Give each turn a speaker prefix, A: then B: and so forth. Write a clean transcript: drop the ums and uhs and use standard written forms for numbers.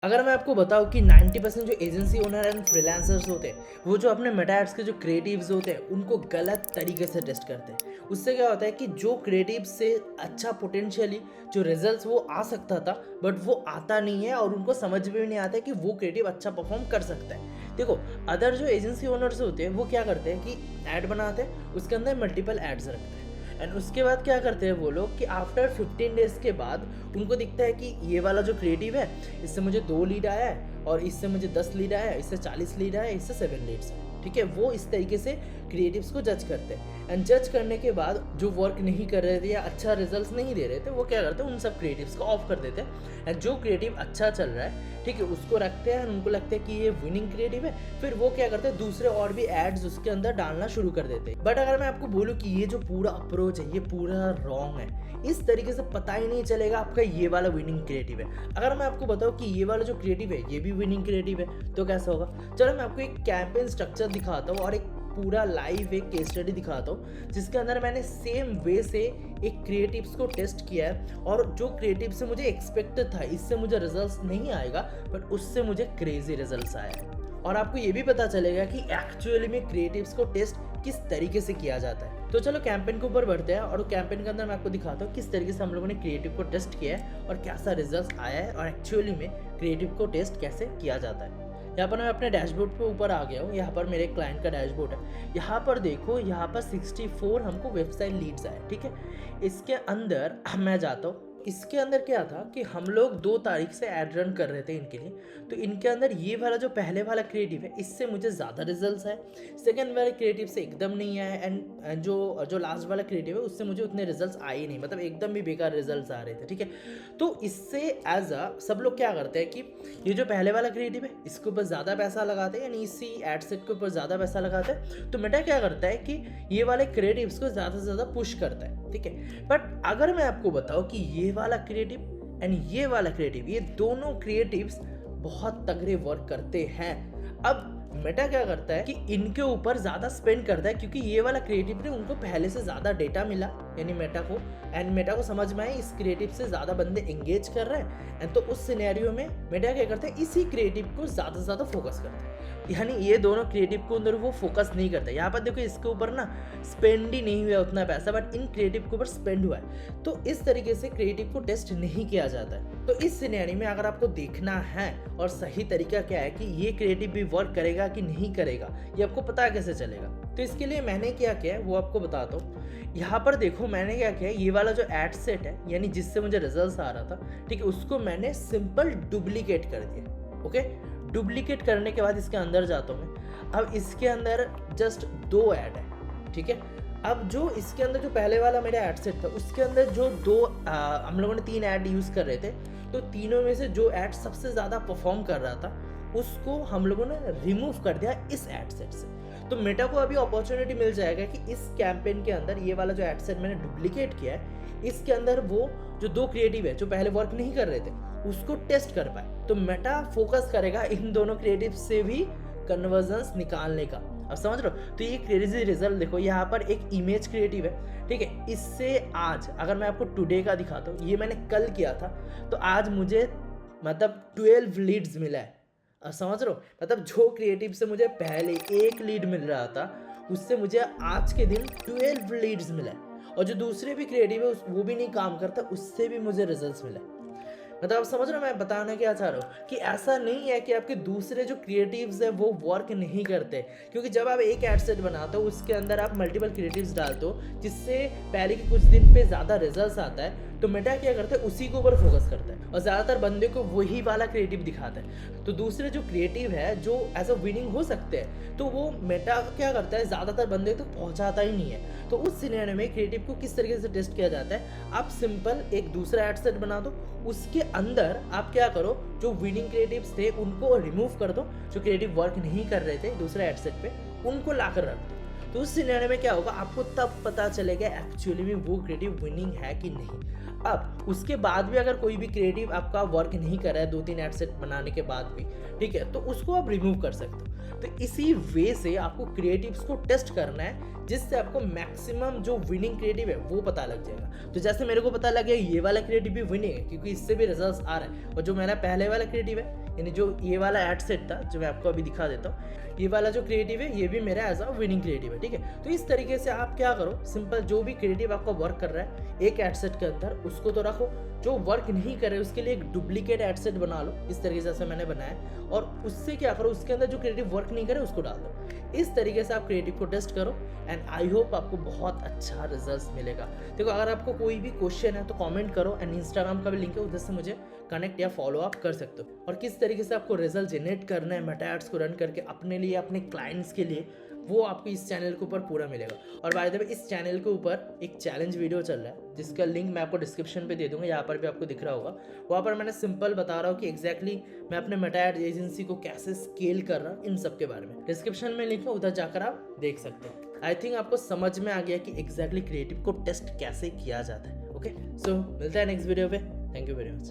A: अगर मैं आपको बताऊं कि 90% जो एजेंसी ओनर एंड फ्रीलांसर्स होते हैं वो जो अपने मेटा एड्स के जो क्रिएटिव्स होते हैं उनको गलत तरीके से टेस्ट करते हैं। उससे क्या होता है कि जो क्रिएटिव से अच्छा पोटेंशियली जो रिजल्ट्स वो आ सकता था बट वो आता नहीं है और उनको समझ में भी नहीं आता है कि वो क्रिएटिव अच्छा परफॉर्म कर सकता है। देखो, अदर जो एजेंसी ओनर्स होते हैं वो क्या करते हैं कि ऐड बनाते हैं, उसके अंदर मल्टीपल एड्स रखते हैं एंड उसके बाद क्या करते हैं वो लोग कि आफ्टर 15 डेज के बाद उनको दिखता है कि ये वाला जो क्रिएटिव है इससे मुझे 2 लीड आया है और इससे मुझे 10 लीड आया है, इससे 40 लीड आया है, इससे 7 लीड्स है। ठीक है, वो इस तरीके से क्रिएटिव्स को जज करते हैं एंड जज करने के बाद जो वर्क नहीं कर रहे थे या अच्छा रिजल्ट्स नहीं दे रहे थे वो क्या करते हैं, उन सब क्रिएटिव्स को ऑफ कर देते हैं एंड जो क्रिएटिव अच्छा चल रहा है, ठीक है, उसको रखते हैं। उनको लगता है कि ये विनिंग क्रिएटिव है, फिर वो क्या करते हैं दूसरे और भी एड्स उसके अंदर डालना शुरू कर देते हैं। बट अगर मैं आपको बोलूँ कि ये जो पूरा अप्रोच है ये पूरा रॉन्ग है, इस तरीके से पता ही नहीं चलेगा आपका ये वाला विनिंग क्रिएटिव है। अगर मैं आपको बताऊँ कि ये वाला जो क्रिएटिव है ये भी विनिंग क्रिएटिव है तो कैसा होगा। चलो मैं आपको एक कैंपेन स्ट्रक्चर दिखाता हूँ और एक पूरा लाइव एक केस स्टडी दिखाता हूँ जिसके अंदर मैंने सेम वे से एक क्रिएटिव्स को टेस्ट किया है और जो क्रिएटिव से मुझे एक्सपेक्टेड था इससे मुझे रिजल्ट्स नहीं आएगा बट उससे मुझे क्रेजी रिजल्ट्स आया। और आपको ये भी पता चलेगा कि एक्चुअली में क्रिएटिव्स को टेस्ट किस तरीके से किया जाता है। तो चलो कैंपेन के ऊपर बढ़ते हैं और कैंपेन के अंदर मैं आपको दिखाता हूँ किस तरीके से हम लोगों ने क्रिएटिव को टेस्ट किया है और कैसा रिजल्ट आया है और एक्चुअली में क्रिएटिव को टेस्ट कैसे किया जाता है। यहाँ पर मैं अपने डैशबोर्ड पे ऊपर आ गया हूँ। यहाँ पर मेरे क्लाइंट का डैशबोर्ड है। यहाँ पर देखो, यहाँ पर 64 हमको वेबसाइट लीड्स आए। ठीक है, इसके अंदर मैं जाता हूँ। इसके अंदर क्या था कि हम लोग 2 तारीख से ऐड रन कर रहे थे इनके लिए। तो इनके अंदर ये वाला जो पहले वाला क्रिएटिव है इससे मुझे ज़्यादा रिजल्ट्स आए, सेकंड वाले क्रिएटिव से एकदम नहीं आए एंड जो लास्ट वाला क्रिएटिव है उससे मुझे उतने रिजल्ट्स आए ही नहीं, मतलब एकदम भी बेकार रिजल्ट्स आ रहे थे। ठीक है, तो इससे एज अ सब लोग क्या करते हैं कि ये जो पहले वाला क्रिएटिव है इसके ऊपर ज़्यादा पैसा लगाते हैं, यानी इसी एड सेट के ऊपर ज़्यादा पैसा लगाते हैं। तो मेटा क्या करता है कि ये वाले क्रिएटिव्स को ज़्यादा से ज़्यादा पुश करता है। ठीक है, बट अगर मैं आपको बताऊँ कि ये वाला क्रिएटिव एंड ये वाला क्रिएटिव, ये दोनों क्रिएटिव्स बहुत तगड़े वर्क करते हैं। अब मेटा क्या करता है कि इनके ऊपर ज़्यादा स्पेंड करता है क्योंकि ये वाला क्रिएटिव ने उनको पहले से ज़्यादा डेटा मिला, यानी मेटा को, एंड मेटा को समझ में आए इस क्रिएटिव से ज़्यादा बंदे एंगेज कर रहे हैं एंड तो उस सिनेरियो में मेटा क्या करता है इसी क्रिएटिव को ज़्यादा से ज़्यादा फोकस करता है। यानी ये दोनों क्रिएटिव को अंदर वो फोकस नहीं करता। यहाँ पर देखो इसके ऊपर ना स्पेंड ही नहीं हुआ उतना पैसा बट इन क्रिएटिव के ऊपर स्पेंड हुआ है। तो इस तरीके से क्रिएटिव को टेस्ट नहीं किया जाता है। तो इस सिनेरियो में अगर आपको देखना है और सही तरीका क्या है कि ये क्रिएटिव भी वर्क करेगा कि नहीं करेगा, ये आपको पता कैसे चलेगा, तो इसके लिए मैंने क्या किया है वो आपको बताता हूँ। यहाँ पर देखो मैंने क्या किया है, ये वाला जो एड सेट है यानी जिससे मुझे रिजल्ट आ रहा था, ठीक है, उसको मैंने सिंपल डुप्लीकेट कर दिया। ओके, डुप्लीकेट करने के बाद इसके अंदर जाता हूँ मैं। अब इसके अंदर जस्ट 2 ऐड है। ठीक है, अब जो इसके अंदर जो पहले वाला मेरा ऐड सेट था उसके अंदर जो 2 हम लोगों ने 3 ऐड यूज़ कर रहे थे, तो तीनों में से जो ऐड सबसे ज़्यादा परफॉर्म कर रहा था उसको हम लोगों ने रिमूव कर दिया इस ऐड सेट से। तो मेटा को अभी अपॉर्चुनिटी मिल जाएगा कि इस कैंपेन के अंदर ये वाला जो ऐड सेट मैंने डुप्लीकेट किया है इसके अंदर वो जो 2 क्रिएटिव है जो पहले वर्क नहीं कर रहे थे उसको टेस्ट कर पाए। तो मेटा फोकस करेगा इन दोनों क्रिएटिव से भी कन्वर्जन्स निकालने का। अब समझ रहे हो, तो ये क्रेजी रिजल्ट देखो, यहाँ पर एक इमेज क्रिएटिव है। ठीक है, इससे आज अगर मैं आपको टुडे का दिखाता हूँ, ये मैंने कल किया था, तो आज मुझे मतलब 12 लीड्स मिला है। अब समझ रहे हो, मतलब जो क्रिएटिव से मुझे पहले 1 लीड मिल रहा था उससे मुझे आज के दिन 12 लीड्स मिला है और जो दूसरे भी क्रिएटिव है वो भी नहीं काम करता, उससे भी मुझे रिजल्ट्स मिले। मतलब आप समझ रहे हो मैं बताना क्या चाह रहा हूँ कि ऐसा नहीं है कि आपके दूसरे जो क्रिएटिव्स है वो वर्क नहीं करते, क्योंकि जब आप एक एड सेट बनाते हो उसके अंदर आप मल्टीपल क्रिएटिव्स डालते हो जिससे पहले के कुछ दिन पे ज़्यादा रिजल्ट्स आता है, तो मेटा क्या करता है उसी के ऊपर फोकस करता है और ज़्यादातर बंदे को वही वाला क्रिएटिव दिखाता है। तो दूसरे जो क्रिएटिव है जो एज अ विनिंग हो सकते हैं तो वो मेटा क्या करता है ज़्यादातर बंदे तक पहुँचाता ही नहीं है। तो उस सिनेरियो में क्रिएटिव को किस तरीके से टेस्ट किया जाता है, आप सिंपल एक दूसरा एड सेट बना दो, उसके अंदर आप क्या करो जो विनिंग क्रिएटिव्स थे उनको रिमूव कर दो, जो क्रिएटिव वर्क नहीं कर रहे थे दूसरे एड सेट पे उनको ला कर रख दो। तो उस सिनेरियो में क्या होगा आपको तब पता चलेगा एक्चुअली में वो क्रिएटिव विनिंग है कि नहीं। अब उसके बाद भी अगर कोई भी क्रिएटिव आपका वर्क नहीं कर रहा है 2-3 एड सेट बनाने के बाद भी, ठीक है, तो उसको आप रिमूव कर सकते हो। तो इसी वे से आपको क्रिएटिव्स को टेस्ट करना है, जिससे आपको मैक्सिमम जो विनिंग क्रिएटिव है वो पता लग जाएगा। तो जैसे मेरे को पता लग गया ये वाला क्रिएटिव भी विनिंग है क्योंकि इससे भी रिजल्ट्स आ रहा है, और जो मेरा पहले वाला क्रिएटिव है यानी जो ये वाला एड सेट था जो मैं आपको अभी दिखा देता हूँ, ये वाला जो क्रिएटिव है ये भी मेरा एज अ विनिंग क्रिएटिव है, ठीक है। तो इस तरीके से आप क्या करो, सिंपल जो भी क्रिएटिव आपका वर्क कर रहा है एक एड सेट के अंदर उसको तो रखो, जो वर्क नहीं करे उसके लिए एक डुप्लीकेट एड सेट बना लो इस तरीके से जैसे मैंने बनाया, और उससे क्या करो उसके अंदर जो क्रिएटिव वर्क नहीं करे उसको डाल दो। इस तरीके से आप क्रिएटिव को टेस्ट करो एंड आई होप आपको बहुत अच्छा रिजल्ट मिलेगा। देखो अगर आपको कोई भी क्वेश्चन है तो कमेंट करो, एंड इंस्टाग्राम का भी लिंक है उधर से मुझे कनेक्ट या फॉलो अप कर सकते हो। और किस तरीके से आपको रिजल्ट जनरेट करना है मेटा एड्स को रन करके अपने लिए अपने क्लाइंट्स के लिए, वो आपको इस चैनल के ऊपर पूरा मिलेगा। और बाय द वे इस चैनल के ऊपर एक चैलेंज वीडियो चल रहा है जिसका लिंक मैं आपको डिस्क्रिप्शन पे दे दूंगा, यहाँ पर भी आपको दिख रहा होगा। वहाँ पर मैंने सिंपल बता रहा हूँ कि एग्जैक्टली मैं अपने मेटा एड्स एजेंसी को कैसे स्केल कर रहा हूँ, इन सब के बारे में डिस्क्रिप्शन में लिंक है, उधर जाकर आप देख सकते हैं। आई थिंक आपको समझ में आ गया कि एग्जैक्टली क्रिएटिव को टेस्ट कैसे किया जाता है। ओके, सो मिलता है नेक्स्ट वीडियो पे। Thank you very much.